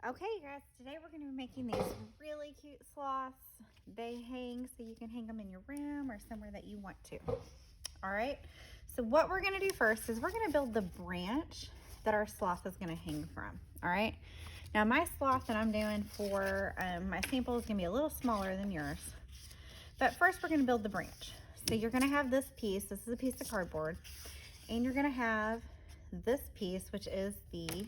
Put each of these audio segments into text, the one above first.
Okay, guys, today we're going to be making these really cute sloths. They hang so you can hang them in your room or somewhere that you want to. All right, so what we're going to do first is we're going to build the branch that our sloth is going to hang from. All right, now my sloth that I'm doing for my sample is going to be a little smaller than yours. But first we're going to build the branch. So you're going to have this piece. This is a piece of cardboard. And you're going to have this piece, which is the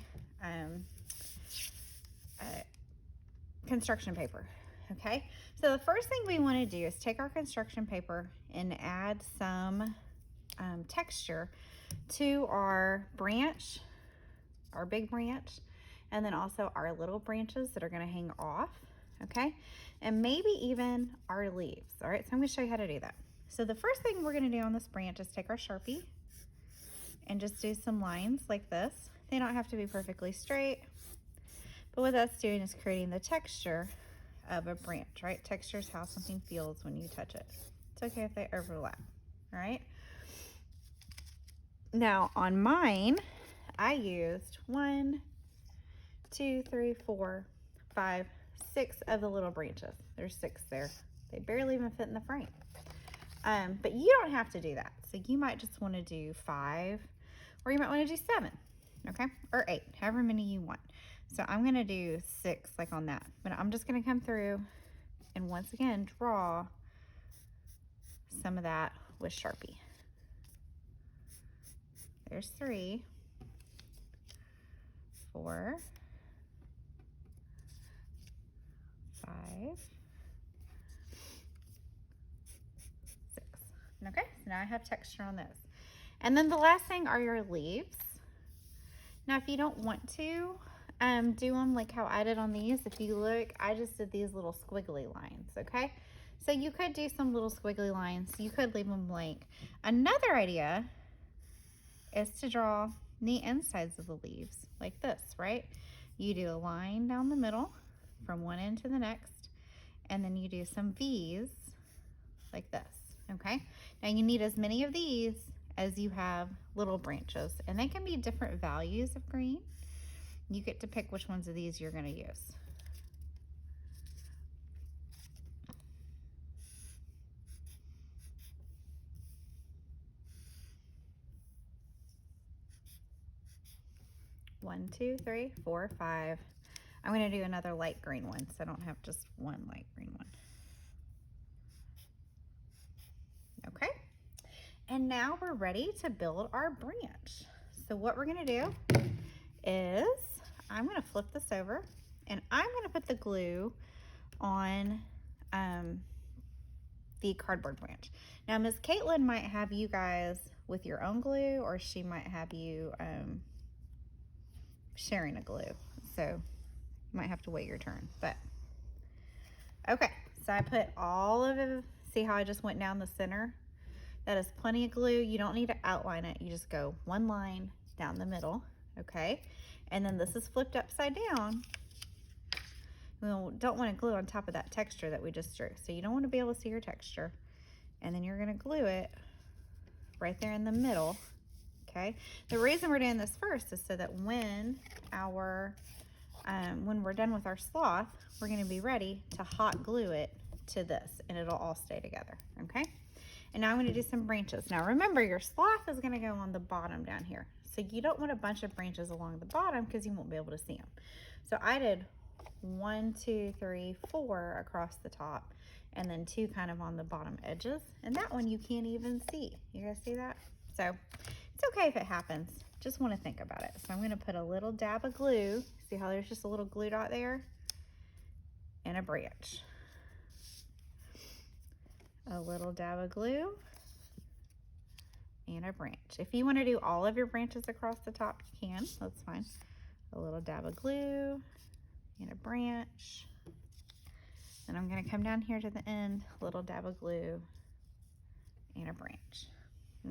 construction paper. Okay, so the first thing we want to do is take our construction paper and add some texture to our branch, our big branch, and then also our little branches that are going to hang off. Okay, and maybe even our leaves. All right, so I'm going to show you how to do that. So the first thing we're going to do on this branch is take our Sharpie and just do some lines like this. They don't have to be perfectly straight, but what that's doing is creating the texture of a branch, right? Texture is how something feels when you touch it. It's okay if they overlap, all right? Now on mine, I used 1, 2, 3, 4, 5, 6 of the little branches. There's 6 there. They barely even fit in the frame. But you don't have to do that. So you might just want to do 5, or you might want to do 7, okay? Or 8, however many you want. So I'm going to do 6 like on that. But I'm just going to come through and once again draw some of that with Sharpie. There's 3, 4, 5, 6. Okay, so now I have texture on those. And then the last thing are your leaves. Now if you don't want to do them like how I did on these, if you look, I just did these little squiggly lines, okay? So you could do some little squiggly lines. You could leave them blank. Another idea is to draw the insides of the leaves like this, right? You do a line down the middle from one end to the next, and then you do some V's like this, okay? Now you need as many of these as you have little branches, and they can be different values of green. You get to pick which ones of these you're going to use. One, 2, 3, 4, 5. I'm going to do another light green one, so I don't have just one light green one. Okay, and now we're ready to build our branch. So what we're going to do is I'm going to flip this over and I'm going to put the glue on the cardboard branch. Now Miss Caitlin might have you guys with your own glue, or she might have you sharing a glue, so you might have to wait your turn. But okay, so I put all of it. See how I just went down the center? That is plenty of glue. You don't need to outline it. You just go one line down the middle, okay? And then this is flipped upside down. We don't want to glue on top of that texture that we just drew. So you don't want to be able to see your texture. And then you're going to glue it right there in the middle, okay? The reason we're doing this first is so that when we're done with our sloth, we're going to be ready to hot glue it to this, and it'll all stay together, okay? And now I'm going to do some branches. Now remember, your sloth is going to go on the bottom down here. So you don't want a bunch of branches along the bottom because you won't be able to see them. So I did 1, 2, 3, 4 across the top, and then 2 kind of on the bottom edges. And that one you can't even see. You guys see that? So it's okay if it happens. Just want to think about it. So I'm going to put a little dab of glue. See how there's just a little glue dot there? And a branch. A little dab of glue and a branch. If you want to do all of your branches across the top, you can. That's fine. A little dab of glue and a branch. And I'm going to come down here to the end, a little dab of glue and a branch.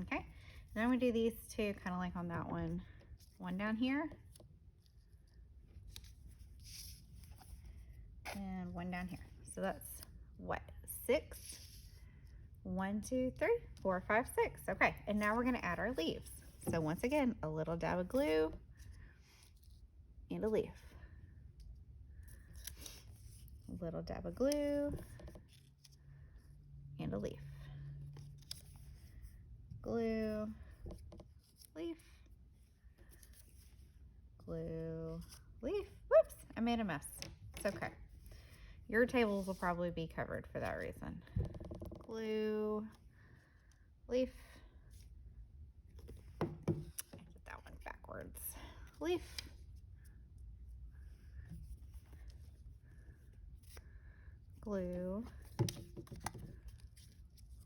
Okay. Then I'm going to do these two kind of like on that one. One down here and one down here. So that's what? 6. 1, 2, 3, 4, 5, 6. Okay, and now we're going to add our leaves. So once again, a little dab of glue and a leaf. A little dab of glue and a leaf. Glue, leaf, glue, leaf. Whoops, I made a mess. It's okay. Your tables will probably be covered for that reason. Glue, leaf. I did that one backwards. Leaf, glue,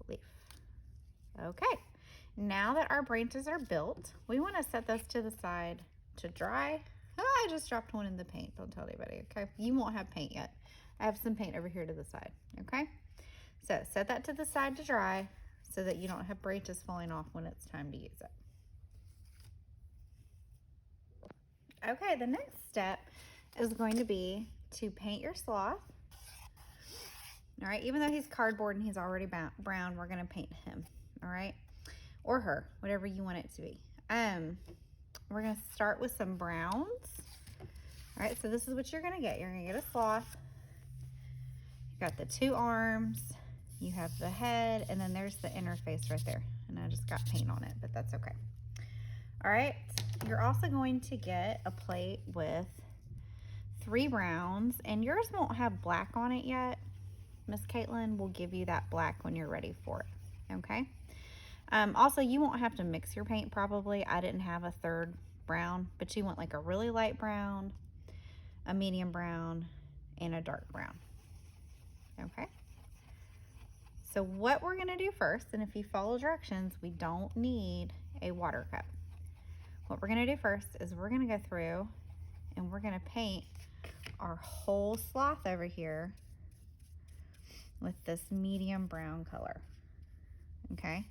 leaf. Okay, now that our branches are built, we want to set this to the side to dry. Oh, I just dropped one in the paint. Don't tell anybody, okay? You won't have paint yet. I have some paint over here to the side, okay? So set that to the side to dry so that you don't have branches falling off when it's time to use it. Okay, the next step is going to be to paint your sloth. All right, even though he's cardboard and he's already brown, we're gonna paint him, all right? Or her, whatever you want it to be. We're gonna start with some browns. All right, so this is what you're gonna get. You're gonna get a sloth. You got the two arms, you have the head, and then there's the interface right there. And I just got paint on it, but that's okay. All right, you're also going to get a plate with 3 browns, and yours won't have black on it yet. Miss Caitlin will give you that black when you're ready for it, okay? Also, you won't have to mix your paint probably. I didn't have a 3rd brown, but you want like a really light brown, a medium brown, and a dark brown, okay? So what we're gonna do first, and if you follow directions, we don't need a water cup. What we're gonna do first is we're gonna go through and we're gonna paint our whole sloth over here with this medium brown color, okay?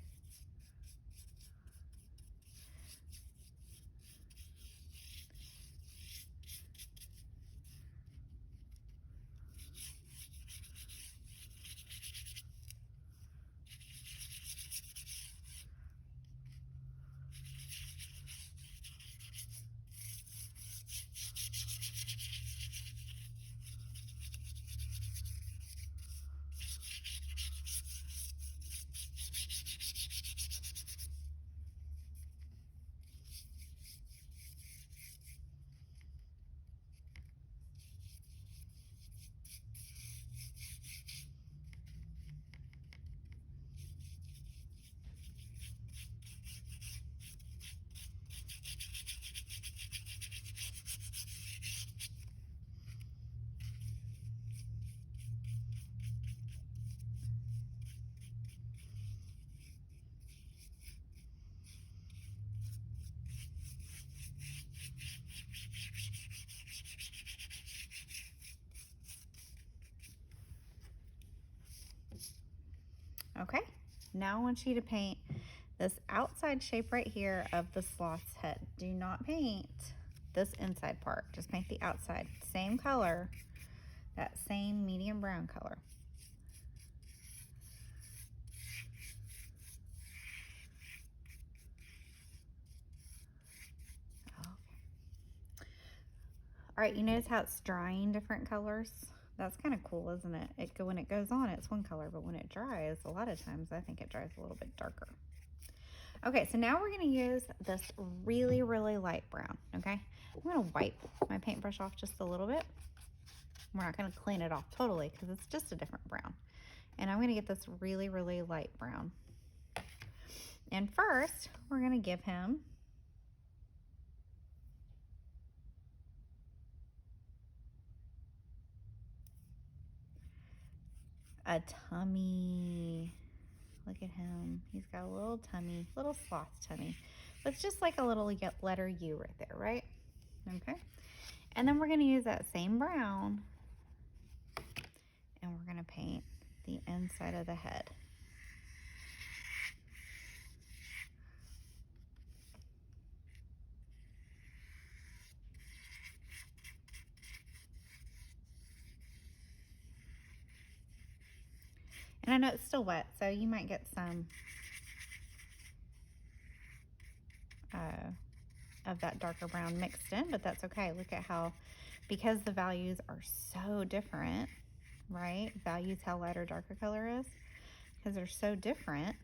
Okay, now I want you to paint this outside shape right here of the sloth's head. Do not paint this inside part, just paint the outside. Same color, that same medium brown color. Okay. All right, you notice how it's drying different colors? That's kind of cool, isn't it? When it goes on, it's one color, but when it dries, a lot of times I think it dries a little bit darker. Okay, so now we're gonna use this really, really light brown, okay? I'm gonna wipe my paintbrush off just a little bit. We're not gonna clean it off totally because it's just a different brown. And I'm gonna get this really, really light brown. And first, we're gonna give him a tummy. Look at him. He's got a little tummy, little sloth tummy. It's just like a little letter U right there, right? Okay. And then we're gonna use that same brown and we're gonna paint the inside of the head. And I know it's still wet, so you might get some of that darker brown mixed in, but that's okay. Look at how, because the values are so different, right? Values how light or dark a color is because they're so different.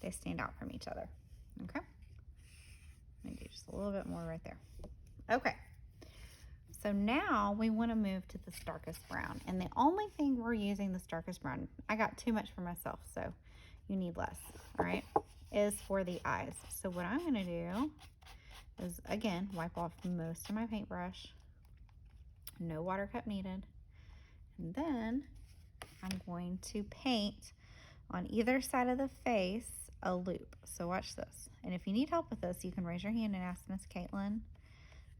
They stand out from each other. Okay. Let me do just a little bit more right there. Okay. So now we want to move to the darkest brown. And the only thing we're using the darkest brown, I got too much for myself, so you need less, all right, is for the eyes. So what I'm going to do is, again, wipe off most of my paintbrush. No water cup needed. And then I'm going to paint on either side of the face a loop. So watch this. And if you need help with this, you can raise your hand and ask Miss Caitlin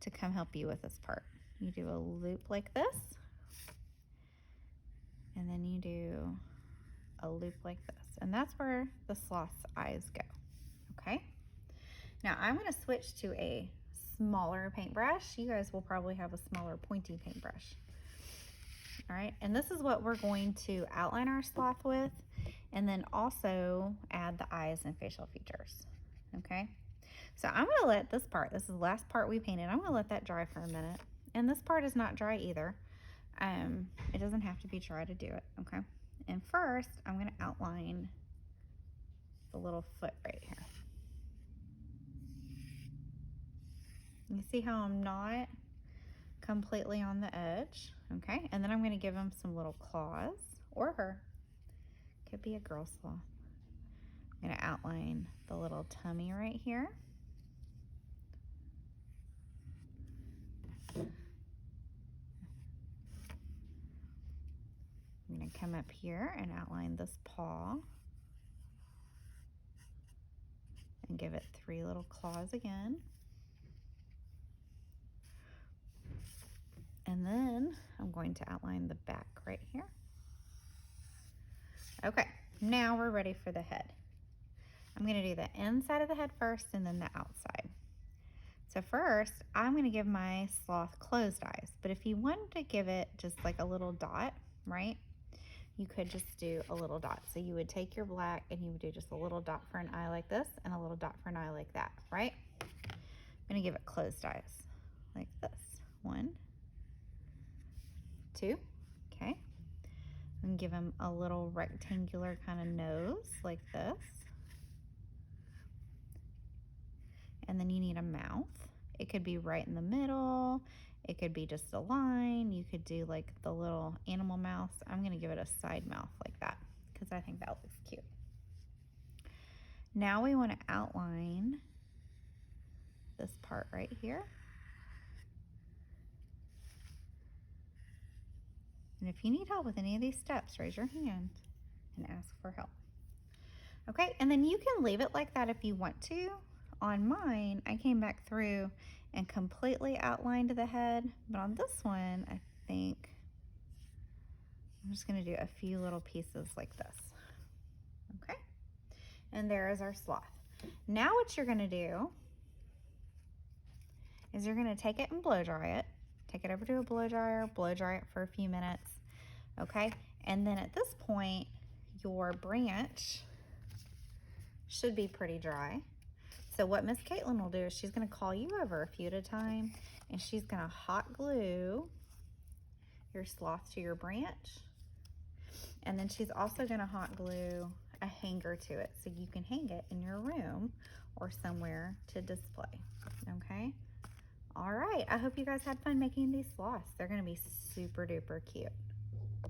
to come help you with this part. You do a loop like this, and then you do a loop like this. And that's where the sloth's eyes go, okay? Now I'm gonna switch to a smaller paintbrush. You guys will probably have a smaller pointy paintbrush. All right, and this is what we're going to outline our sloth with, and then also add the eyes and facial features, okay? So I'm gonna let this part, this is the last part we painted, I'm gonna let that dry for a minute. And this part is not dry either. It doesn't have to be dry to do it, okay? And first, I'm gonna outline the little foot right here. You see how I'm not completely on the edge, okay? And then I'm gonna give him some little claws, or her. Could be a girl sloth. I'm gonna outline the little tummy right here. I'm gonna come up here and outline this paw and give it 3 little claws again. And then I'm going to outline the back right here. Okay, now we're ready for the head. I'm gonna do the inside of the head first and then the outside. So first, I'm gonna give my sloth closed eyes, but if you wanted to give it just like a little dot, right? You could just do a little dot. So you would take your black and you would do just a little dot for an eye like this and a little dot for an eye like that, right? I'm gonna give it closed eyes like this. 1, 2, okay. And give him a little rectangular kind of nose like this. And then you need a mouth. It could be right in the middle. It could be just a line. You could do like the little animal mouth. I'm gonna give it a side mouth like that because I think that looks cute. Now we want to outline this part right here. And if you need help with any of these steps, raise your hand and ask for help. Okay, and then you can leave it like that if you want to. On mine, I came back through and completely outlined the head, but on this one, I think I'm just gonna do a few little pieces like this, okay? And there is our sloth. Now what you're gonna do is you're gonna take it and blow dry it. Take it over to a blow dry it for a few minutes, okay? And then at this point, your branch should be pretty dry. So what Miss Caitlin will do is she's gonna call you over a few at a time and she's gonna hot glue your sloth to your branch. And then she's also gonna hot glue a hanger to it so you can hang it in your room or somewhere to display, okay? All right, I hope you guys had fun making these sloths. They're gonna be super duper cute.